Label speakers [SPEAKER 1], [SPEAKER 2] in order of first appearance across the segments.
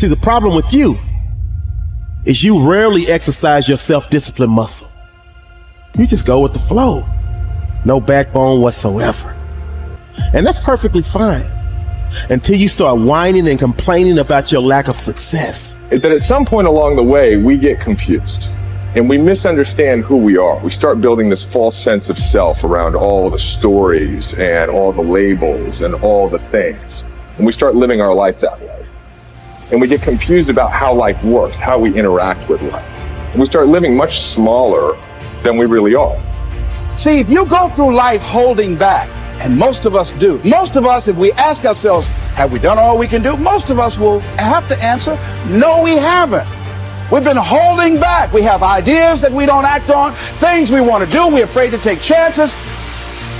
[SPEAKER 1] See, the problem with you is you rarely exercise your self-discipline muscle. You just go with the flow. No backbone whatsoever. And that's perfectly fine until you start whining and complaining about your lack of success.
[SPEAKER 2] That at some point along the way, we get confused and we misunderstand who we are. We start building this false sense of self around all the stories and all the labels and all the things. And we start living our life that way. And we get confused about how life works, how we interact with life. And we start living much smaller than we really are.
[SPEAKER 3] See, if you go through life holding back, and most of us do, most of us, if we ask ourselves, have we done all we can do? Most of us will have to answer, no, we haven't. We've been holding back. We have ideas that we don't act on, things we want to do. We're afraid to take chances.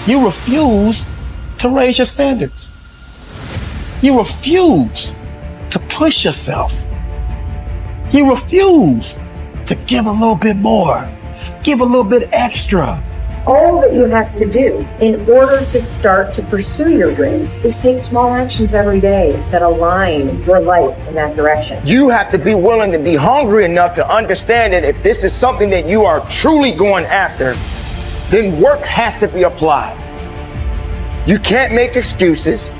[SPEAKER 1] You refuse to raise your standards. You refuse to push yourself. You refuse to give a little bit more, give a little bit extra.
[SPEAKER 4] All that you have to do in order to start to pursue your dreams is take small actions every day that align your life in that direction.
[SPEAKER 5] You have to be willing to be hungry enough to understand that if this is something that you are truly going after, then work has to be applied. You can't make excuses.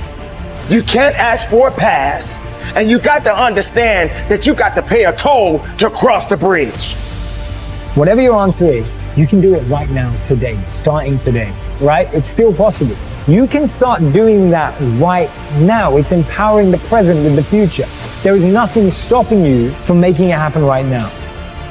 [SPEAKER 5] You can't ask for a pass. And you got to understand that you got to pay a toll to cross the bridge.
[SPEAKER 6] Whatever your answer is, you can do it right now, today, starting today, right? It's still possible. You can start doing that right now. It's empowering the present with the future. There is nothing stopping you from making it happen right now.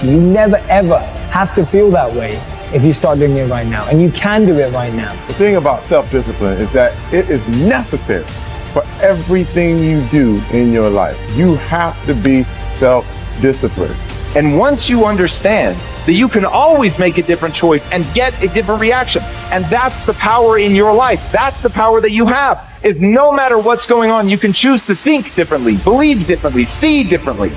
[SPEAKER 6] You never, ever have to feel that way if you start doing it right now. And you can do it right now.
[SPEAKER 2] The thing about self-discipline is that it is necessary for everything you do in your life. You have to be self-disciplined.
[SPEAKER 7] And once you understand that you can always make a different choice and get a different reaction, and that's the power in your life. That's the power that you have, is no matter what's going on, you can choose to think differently, believe differently, see differently.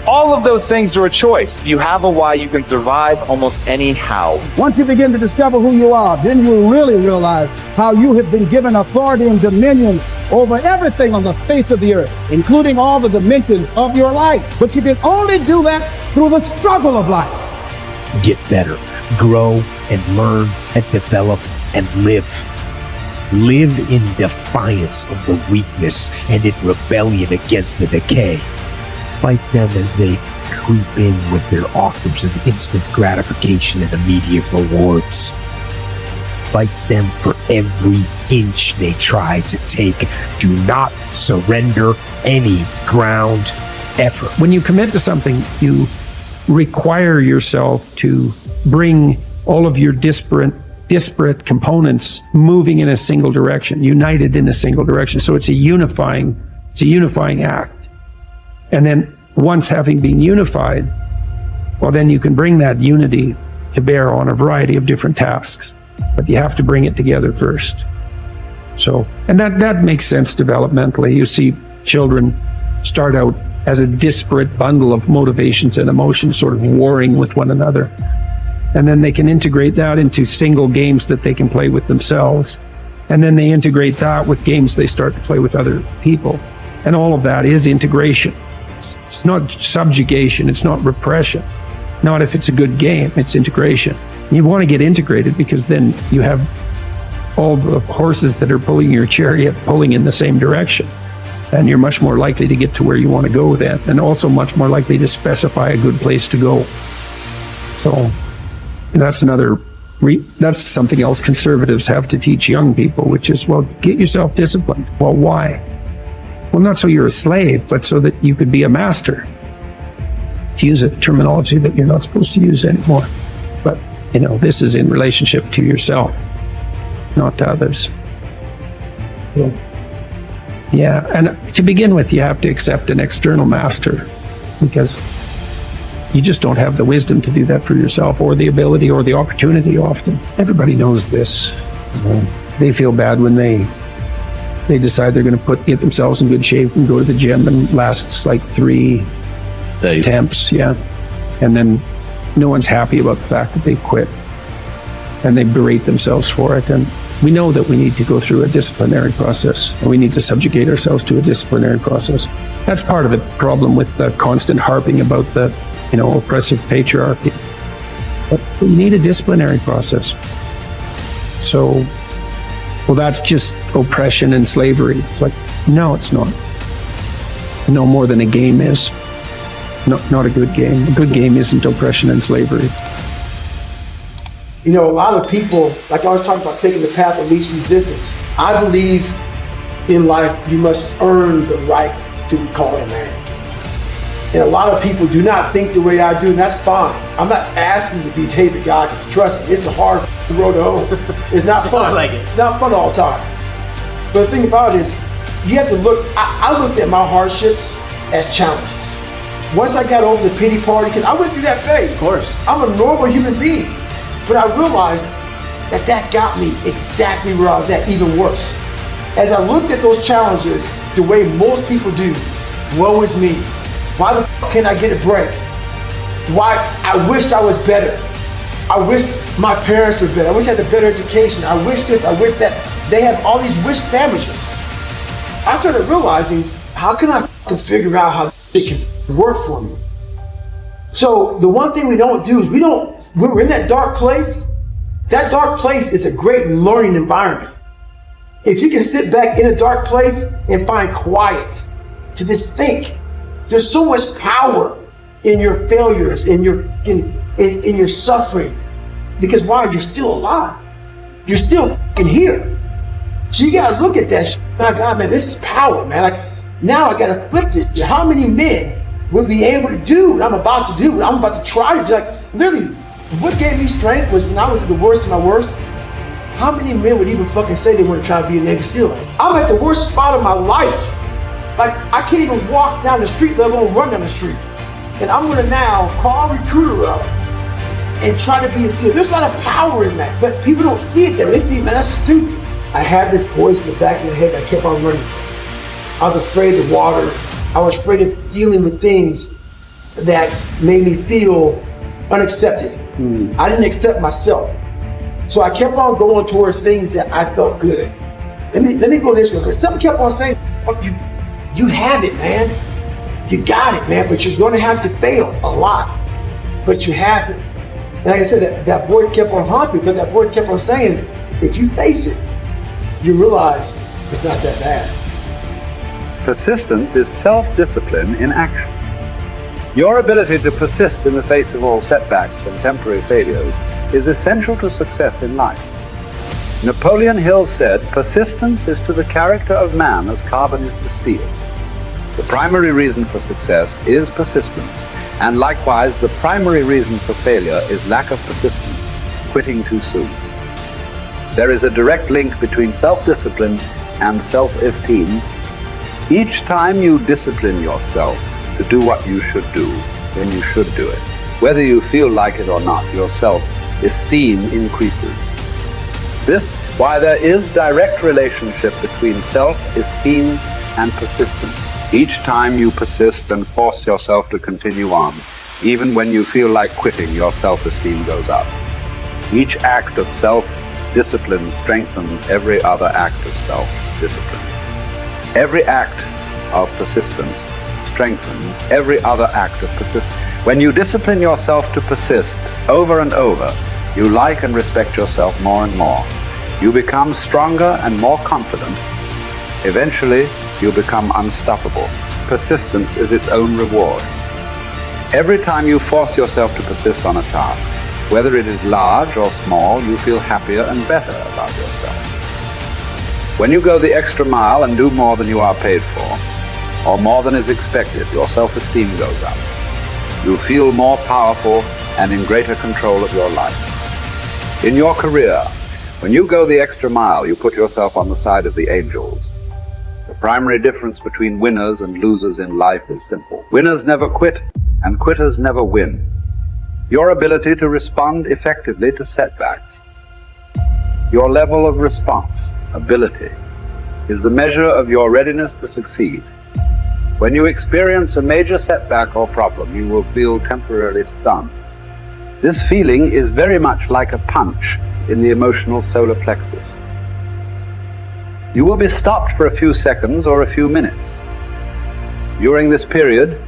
[SPEAKER 7] All of those things are a choice. If you have a why, you can survive almost any how.
[SPEAKER 3] Once you begin to discover who you are, then you really realize how you have been given authority and dominion over everything on the face of the earth, including all the dimensions of your life. But you can only do that through the struggle of life.
[SPEAKER 8] Get better, grow and learn and develop and live. Live in defiance of the weakness and in rebellion against the decay. Fight them as they creep in with their offers of instant gratification and immediate rewards. Fight them for every inch they try to take. Do not surrender any ground ever.
[SPEAKER 9] When you commit to something, you require yourself to bring all of your disparate components moving in a single direction, united in a single direction. So it's a unifying act. And then once having been unified, well, then you can bring that unity to bear on a variety of different tasks. But you have to bring it together first. So, and that makes sense developmentally. You see children start out as a disparate bundle of motivations and emotions sort of warring with one another. And then they can integrate that into single games that they can play with themselves. And then they integrate that with games they start to play with other people. And all of that is integration. It's not subjugation, it's not repression. Not if it's a good game, it's integration. You want to get integrated because then you have all the horses that are pulling your chariot pulling in the same direction. And you're much more likely to get to where you want to go then, and also much more likely to specify a good place to go. So that's that's something else conservatives have to teach young people, which is, well, get yourself disciplined. Well, why? Well, not so you're a slave, but so that you could be a master. To use a terminology that you're not supposed to use anymore. But, this is in relationship to yourself, not to others. Yeah, and to begin with, you have to accept an external master because you just don't have the wisdom to do that for yourself, or the ability or the opportunity often. Everybody knows this. They feel bad when they decide they're going to get themselves in good shape and go to the gym, and lasts like 3 days. Attempts, yeah. And then no one's happy about the fact that they quit, and they berate themselves for it. And We know that we need to go through a disciplinary process, and we need to subjugate ourselves to a disciplinary process. That's part of the problem with the constant harping about the, oppressive patriarchy. But we need a disciplinary process. So, well, that's just oppression and slavery. It's like, no, it's not. No more than a game is. No, not a good game. A good game isn't oppression and slavery.
[SPEAKER 10] A lot of people, like I was talking about, taking the path of least resistance. I believe in life you must earn the right to be called a man. And a lot of people do not think the way I do, and that's fine. I'm not asking you to be David Goggins. Trust me, it's a hard road to hoe. It's not fun. It's not fun all the time. But the thing about it is, you have to look, I looked at my hardships as challenges. Once I got over the pity party, because I went through that phase. Of course. I'm a normal human being. But I realized that got me exactly where I was at, even worse. As I looked at those challenges the way most people do, woe is me. Why the fuck can't I get a break? Why? I wished I was better. I wish my parents were better. I wish I had a better education. I wish this, I wish that. They have all these wish sandwiches. I started realizing, how can I figure out how it can work for me? So the one thing we don't do is when we're in that dark place is a great learning environment. If you can sit back in a dark place and find quiet to just think, there's so much power in your failures, in your suffering. Because why? You're still alive. You're still here. So you gotta look at that shit. My God, man, this is power, man. Like, now I gotta flip it. How many men would be able to do what I'm about to do, what I'm about to try to do? Like, literally, what gave me strength was when I was at the worst of my worst. How many men would even fucking say they want to try to be a Navy SEAL? I'm at the worst spot of my life. Like, I can't even walk down the street, let alone run down the street. And I'm gonna now call a recruiter up and try to be a SEAL. There's a lot of power in that, but people don't see it there. They see, man, that's stupid. I had this voice in the back of my head that kept on running. I was afraid of water. I was afraid of dealing with things that made me feel unaccepted. I didn't accept myself. So I kept on going towards things that I felt good. Let me go this way, because something kept on saying, fuck you. You have it, man. You got it, man, but you're gonna have to fail a lot. But you have it. And like I said, that voice kept on haunting me, but that voice kept on saying, if you face it, you realize it's not that bad.
[SPEAKER 11] Persistence is self-discipline in action. Your ability to persist in the face of all setbacks and temporary failures is essential to success in life. Napoleon Hill said, persistence is to the character of man as carbon is to steel. The primary reason for success is persistence, and likewise the primary reason for failure is lack of persistence, quitting too soon. There is a direct link between self-discipline and self-esteem. Each time you discipline yourself to do what you should do, then you should do it. Whether you feel like it or not, your self-esteem increases. This, why there is direct relationship between self-esteem and persistence. Each time you persist and force yourself to continue on, even when you feel like quitting, your self-esteem goes up. Each act of self-discipline strengthens every other act of self-discipline. Every act of persistence strengthens every other act of persistence. When you discipline yourself to persist over and over, you like and respect yourself more and more. You become stronger and more confident. Eventually, you become unstoppable. Persistence is its own reward. Every time you force yourself to persist on a task, whether it is large or small, you feel happier and better about yourself. When you go the extra mile and do more than you are paid for, or more than is expected, your self-esteem goes up. You feel more powerful and in greater control of your life. In your career, when you go the extra mile, you put yourself on the side of the angels. The primary difference between winners and losers in life is simple. Winners never quit, and quitters never win. Your ability to respond effectively to setbacks, your level of response, ability, is the measure of your readiness to succeed. When you experience a major setback or problem, you will feel temporarily stunned. This feeling is very much like a punch in the emotional solar plexus. You will be stopped for a few seconds or a few minutes. During this period,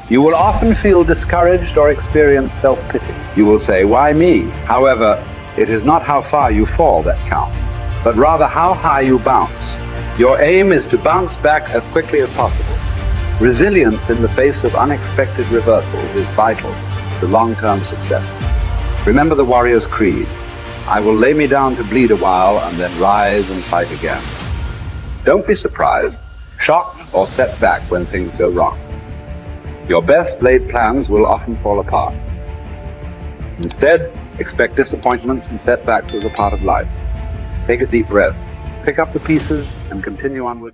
[SPEAKER 11] you will often feel discouraged or experience self-pity. You will say, "Why me?" However, it is not how far you fall that counts, but rather how high you bounce. Your aim is to bounce back as quickly as possible. Resilience in the face of unexpected reversals is vital to long-term success. Remember the warrior's creed: I will lay me down to bleed a while and then rise and fight again. Don't be surprised, shocked, or set back when things go wrong. Your best laid plans will often fall apart. Instead, expect disappointments and setbacks as a part of life. Take a deep breath, pick up the pieces, and continue onward.